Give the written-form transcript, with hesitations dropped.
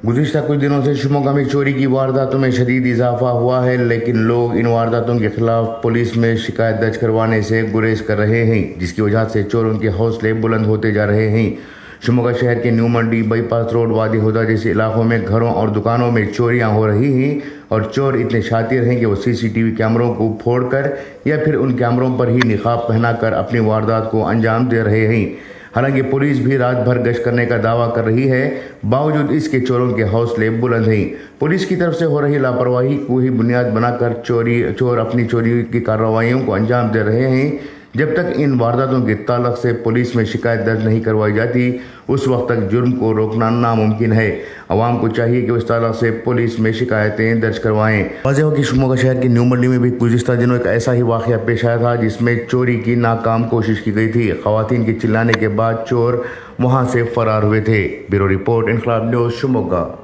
गुज़िश्ता कुछ दिनों से शिमोगा में चोरी की वारदातों में शदीद इजाफा हुआ है, लेकिन लोग इन वारदातों के खिलाफ पुलिस में शिकायत दर्ज करवाने से गुरेज कर रहे हैं, जिसकी वजह से चोरों के हौसले बुलंद होते जा रहे हैं। शिमोगा शहर के न्यू मंडी, बाईपास रोड, वादी हुदा जैसे इलाकों में घरों और दुकानों में चोरियां हो रही हैं और चोर इतने शातिर हैं कि वो सीसीटीवी कैमरों को फोड़कर या फिर उन कैमरों पर ही निकाब पहनाकर अपनी वारदात को अंजाम दे रहे हैं। हालांकि पुलिस भी रात भर गश्त करने का दावा कर रही है, बावजूद इसके चोरों के हौसले बुलंद हैं। पुलिस की तरफ से हो रही लापरवाही को ही बुनियाद बनाकर चोर अपनी चोरी की कार्रवाइयों को अंजाम दे रहे हैं। जब तक इन वारदातों के ताल्लुक से पुलिस में शिकायत दर्ज नहीं करवाई जाती, उस वक्त तक जुर्म को रोकना नामुमकिन है। अवाम को चाहिए कि उस ताल्लुक से पुलिस में शिकायतें दर्ज करवाएं। वाज़ेह हो कि शिमोगा शहर के न्यू मंडी में भी गुज़िश्ता दिनों एक ऐसा ही वाक़या पेश आया था, जिसमें चोरी की नाकाम कोशिश की गई थी। ख़वातीन के चिल्लाने के बाद चोर वहां से फरार हुए थे। ब्यूरो रिपोर्ट, इनकलाब न्यूज़, शिमोगा।